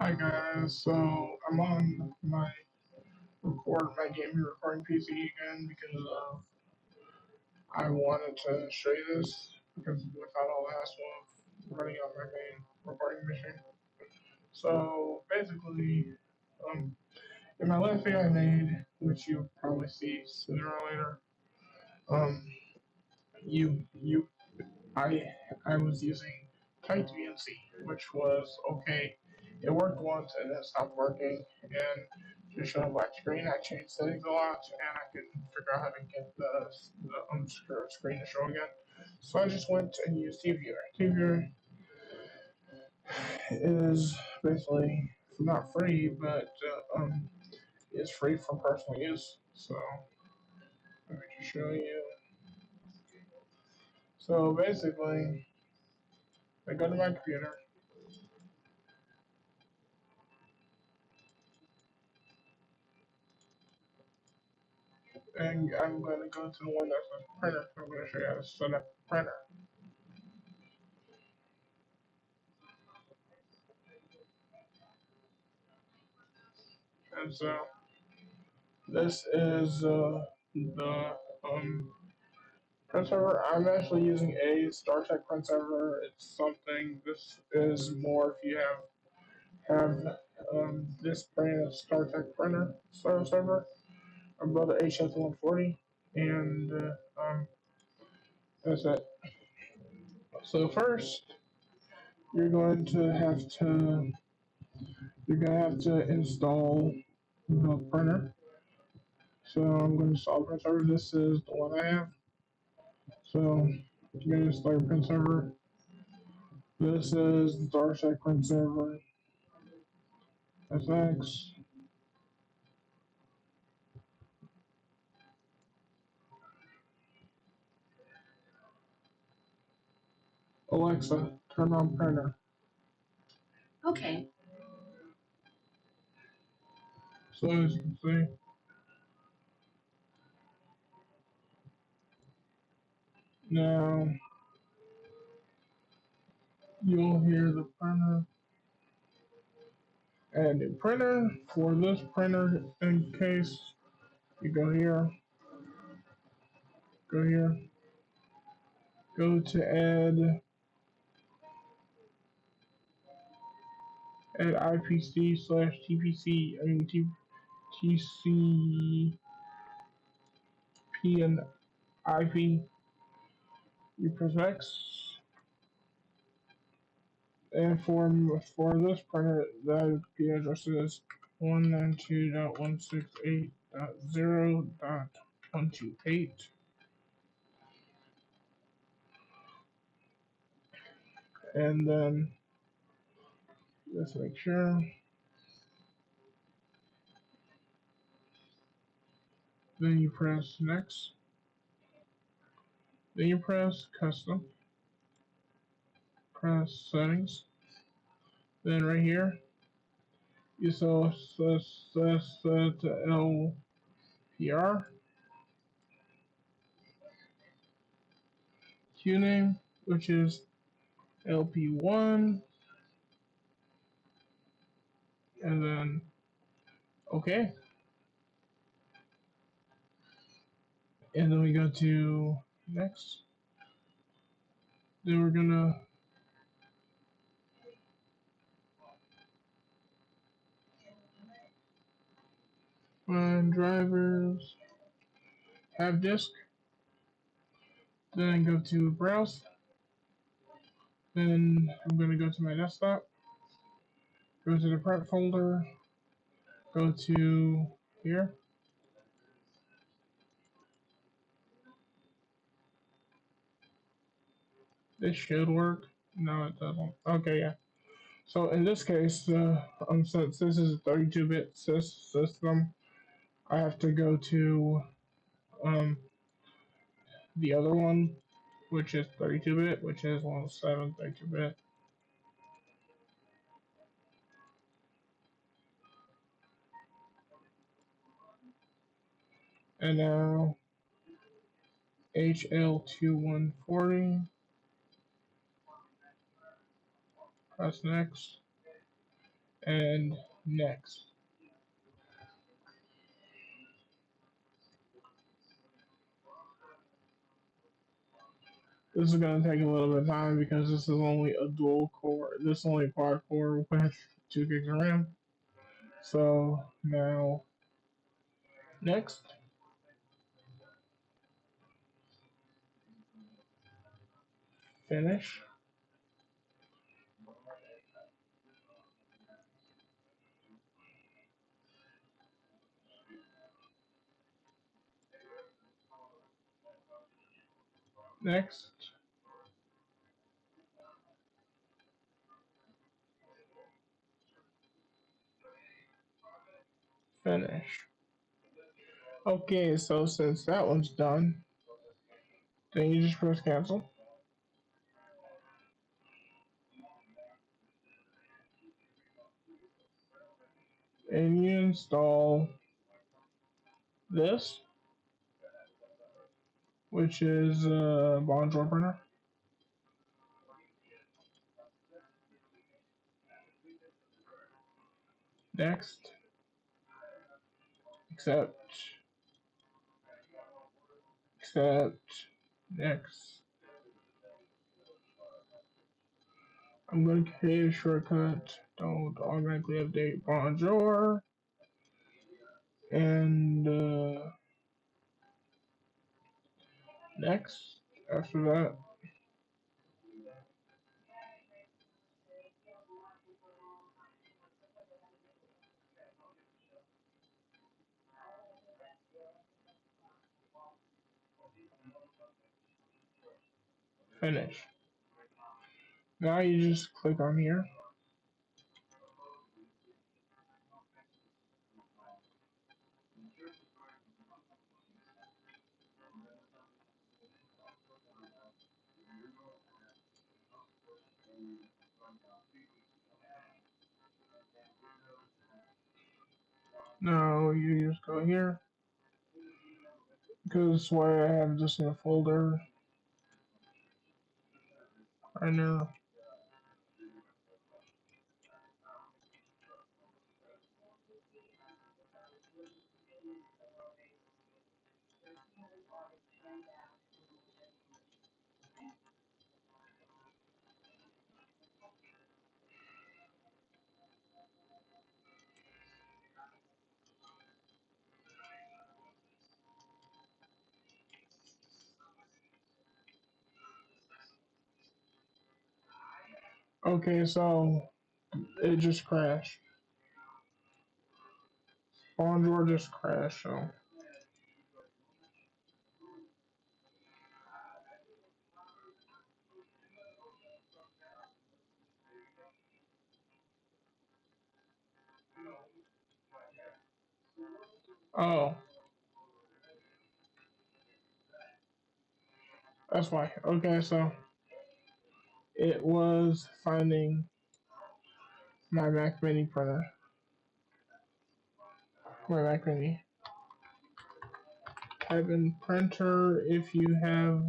Hi guys, so I'm on my gaming recording PC again because I wanted to show you this because without all the hassle of running on my main recording machine. So basically, in my last video I made, which you'll probably see sooner or later, um, you you I was using Type VNC, which was okay. It worked once and then stopped working and just showed a black screen. I changed settings a lot and I couldn't figure out how to get the screen to show again. So I just went and used TViewer. TViewer is basically not free, but is free for personal use. So let me just show you. So basically, I go to my computer. And I'm going to go to the one that says printer. I'm going to show you how to set up printer. And so this is the print server. I'm actually using a StarTech print server. It's something. This is more if you have this brand of StarTech printer server. I'm about the HS140, and that's it. So first, you're going to have to install the printer. So I'm going to install print server. This is the one I have. So you're going to install your print server. This is the Starship print server. FX. Alexa, turn on printer. Okay. So as you can see, now you'll hear the printer. Add new printer. For this printer, in case you go here, go to add IPC slash TPC, TCP and IP. You press X, and for this printer, the IP address is 192.168.0.128. And then let's make sure. Then you press next. Then you press custom. Press settings. Then right here, you set LPR. Queue name, which is LP1. And then OK. And then we go to next. Then we're gonna find drivers, have disk, then go to browse, then I'm gonna go to my desktop, go to the print folder, go to here. This should work. No, it doesn't. Okay, yeah. So in this case, since this is a 32-bit system, I have to go to the other one, which is 32-bit, which is 107 32-bit. And now HL2140. Press next. and next. This is going to take a little bit of time because this is only a dual core. This is only a quad core with 2 gigs of RAM. So now, next, finish, next, finish. Okay, so since that one's done, then you just press cancel. And you install this, which is a Bonjour printer. Next, accept, accept, next. I'm going to create a shortcut. Don't automatically update Bonjour. And next, after that, finish. Now you just click on here. Now you just go here. Because why I have this in a folder right now. Okay, so it just crashed. Bonjour just crashed, so. Oh, that's why. Okay, so it was finding my Mac Mini printer. My Mac Mini. Type in printer if you have.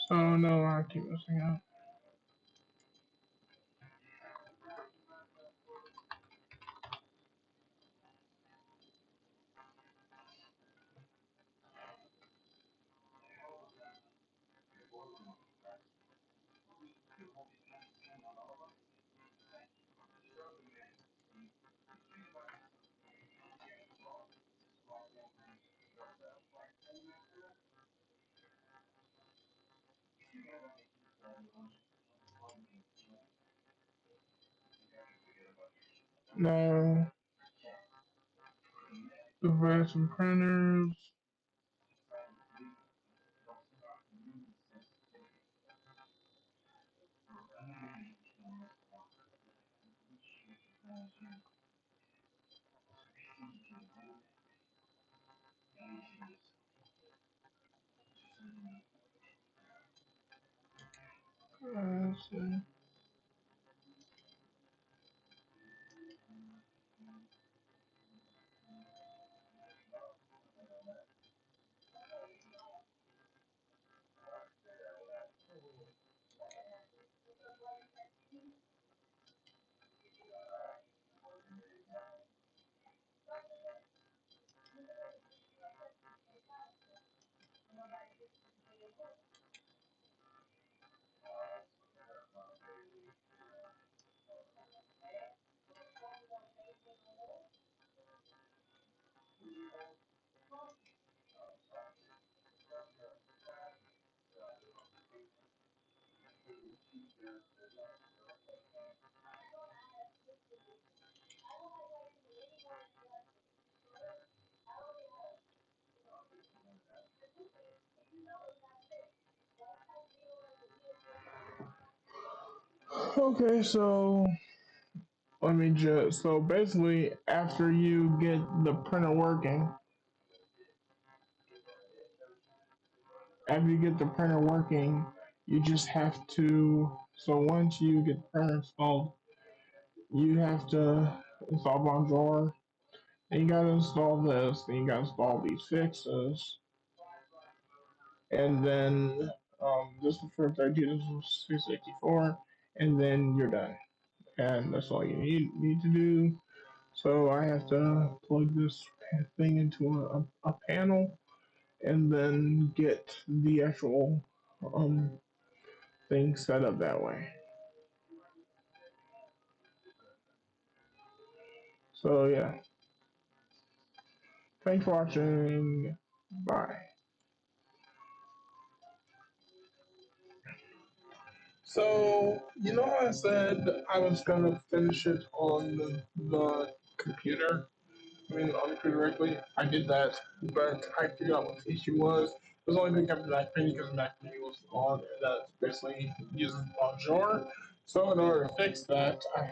So no, I keep missing out. Now, if I have some printers. Let's see. Okay, so let me just. So basically, after you get the printer working, you just have to. So once you get the printer installed, you have to install Bonjour. Then you gotta install this. Then you gotta install these fixes, and then this is for 30. This is 264, and then you're done. And that's all you need to do. So I have to plug this thing into a panel and then get the actual um, thing set up that way. So yeah, thanks for watching. Bye. So you know how I said I was gonna finish it on the computer? I mean, on the computer directly. I did that, but I figured out what the issue was. It was only picking up the Mac Mini because the Mac Mini was on, and that's basically uses Bonjour. So in order to fix that, I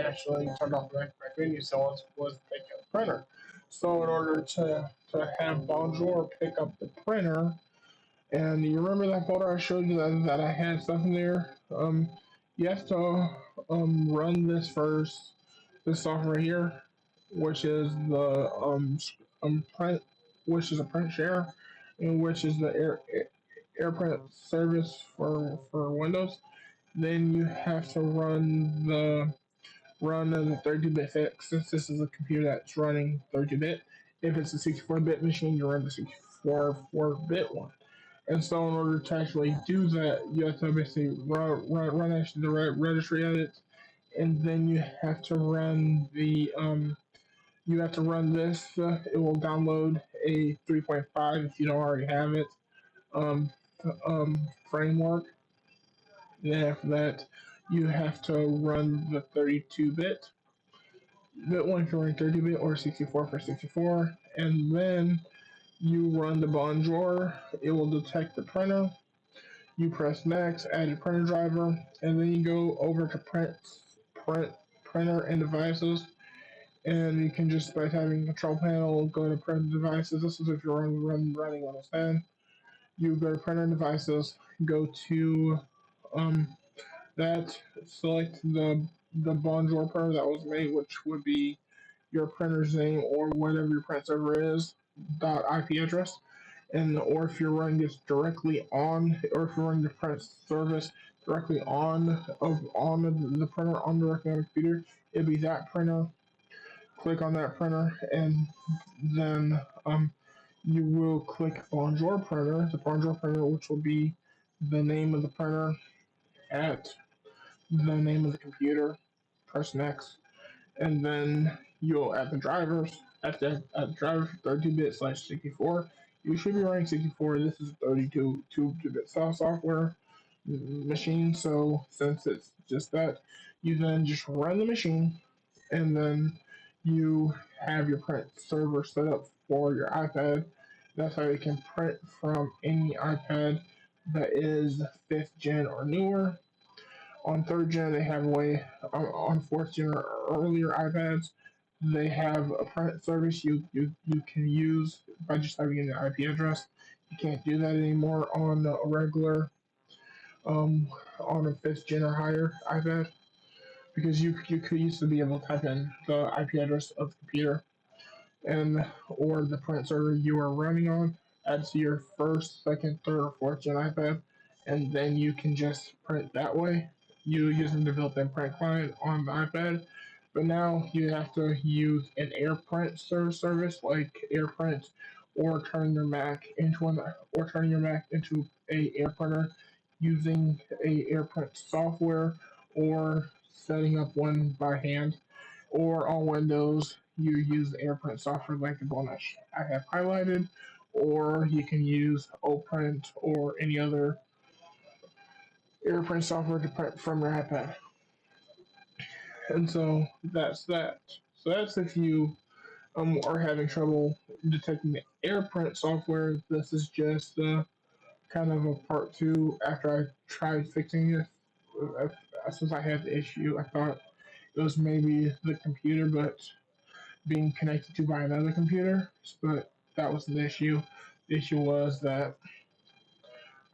actually turned off the Mac Mini so it was picking up the printer. So in order to have Bonjour pick up the printer, and you remember that folder I showed you that I had stuff in there? You have to run this first. This software here, which is the print, which is a print share, and which is the airprint service for Windows. Then you have to run the 32-bit fix. Since this is a computer that's running 32-bit, if it's a 64-bit machine, you run the 64-bit one. And so, in order to actually do that, you have to basically run actually the registry edits, and then you have to run this. It will download a 3.5 if you don't already have it. Um, framework. Then after that, you have to run the 32-bit. Bit one for 30-bit or 64 for 64, and then you run the Bonjour. It will detect the printer. You press next, add your printer driver, and then you go over to printer and devices, and you can just by typing control panel go to printer devices. This is if you're running Windows 10. You go to printer devices, go to that, select the Bonjour printer that was made, which would be your printer's name or whatever your print server is .IP address, and or if you're running this directly on, or if you're running the print service directly on the printer on directly on the computer, it'd be that printer. Click on that printer, and then you will click Bonjour printer, the Bonjour printer, which will be the name of the printer at the name of the computer. Press next, and then you'll add the drivers. At the driver 32-bit slash 64. You should be running 64. This is a 32-bit software machine. So since it's just that, you then just run the machine, and then you have your print server set up for your iPad. That's how you can print from any iPad that is 5th gen or newer. On 3rd gen, they have a way. On 4th gen or earlier iPads, they have a print service you can use by just typing in the IP address. You can't do that anymore on a regular on a 5th gen or higher iPad because you could used to be able to type in the IP address of the computer and or the print server you are running on, add to your first, second, third, or fourth gen iPad, and then you can just print that way. You using the built-in print client on the iPad, but now you have to use an AirPrint service like AirPrint, or turning your Mac into a air printer using a AirPrint software, or setting up one by hand, or on Windows, you use the AirPrint software like the one I have highlighted, or you can use OPrint or any other AirPrint software to print from your iPad. And so that's that. So that's if you are having trouble detecting the AirPrint software. This is just kind of a part two after I tried fixing it. since I had the issue, I thought it was maybe the computer, but being connected to by another computer. But that wasn't the issue. The issue was that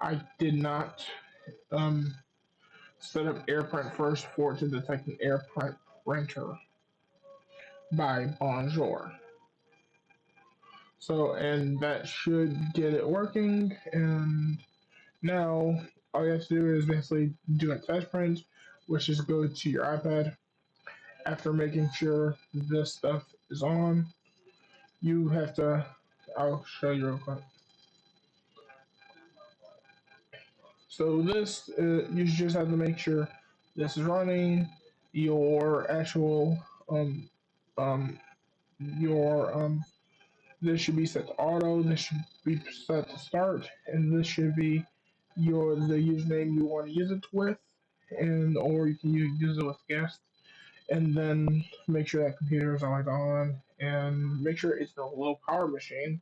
I did not um, set up AirPrint first for it to detect an AirPrint printer by Bonjour. So, and that should get it working. And now all you have to do is basically do a test print, which is go to your iPad. After making sure this stuff is on, you have to. I'll show you real quick. So this, you just have to make sure this is running. Your actual um your this should be set to auto. This should be set to start, and this should be the username you want to use it with, and or you can use it with guest. And then make sure that computer is always on, and make sure it's a low power machine.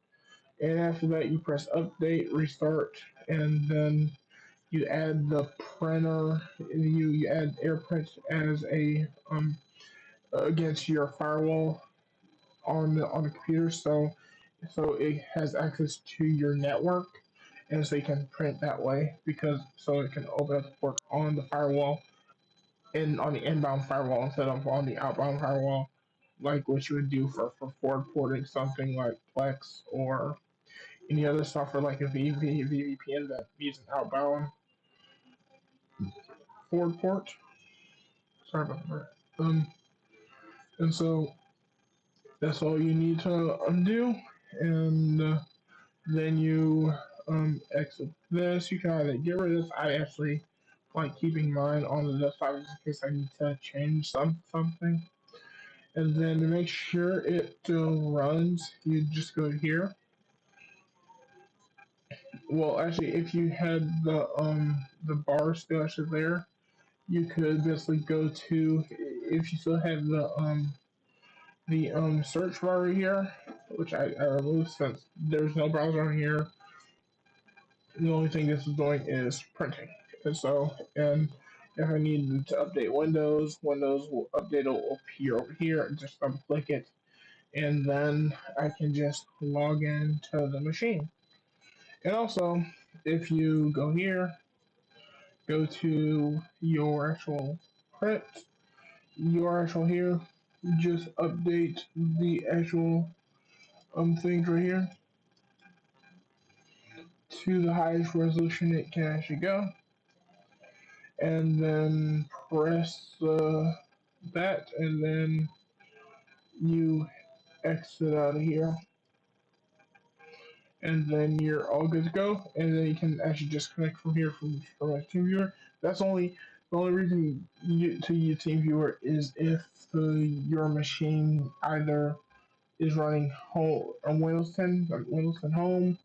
And after that, you press update, restart, and then you add the printer. You add AirPrint as a against your firewall on the computer, so it has access to your network, and so you can print that way because so it can open up the port on the firewall and on the inbound firewall instead of on the outbound firewall, like what you would do for forward porting something like Plex or any other software like a VPN that needs an outbound forward port. Sorry about that. And so that's all you need to undo, and then you exit this. You can either get rid of this. I actually like keeping mine on the desktop just in case I need to change something. And then to make sure it runs, you just go here. Well, actually, if you had the bar still actually there, you could basically go to if you still have the search bar right here, which I removed since there's no browser on here. The only thing this is doing is printing. And if I need to update Windows will update will appear over here. Just double click it, and then I can just log into the machine. And also, if you go here, go to your actual print, your actual here, just update the actual things right here to the highest resolution it can actually go, and then press that, and then you exit out of here, and then you're all good to go. And then you can actually just connect from here from a TeamViewer. That's only the only reason to use TeamViewer is if your machine either is running home on Windows 10, like Windows 10 Home,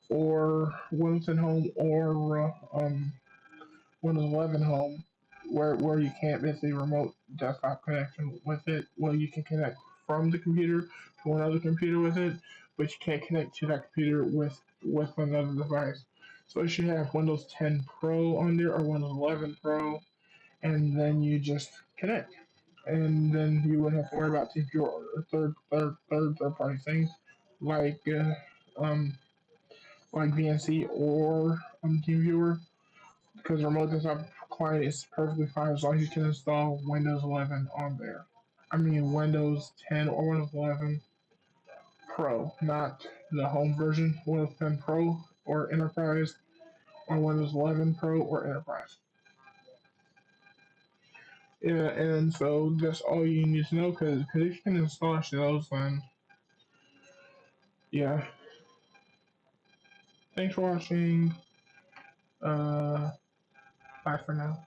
or Windows 10 Home, or Windows 11 Home, where you can't basically remote desktop connection with it. Well, you can connect from the computer to another computer with it, but you can't connect to that computer with another device. So it should have Windows 10 Pro on there or Windows 11 Pro, and then you just connect, and then you wouldn't have to worry about your third party things like um like VNC or TeamViewer, because remote desktop client is perfectly fine as long as you can install Windows 11 on there. I mean Windows 10 or Windows 11 Pro, not the home version. Windows 10 Pro or Enterprise, or Windows 11 Pro or Enterprise. Yeah, and so that's all you need to know, because if you can install those, then yeah. Thanks for watching. Uh, Bye for now.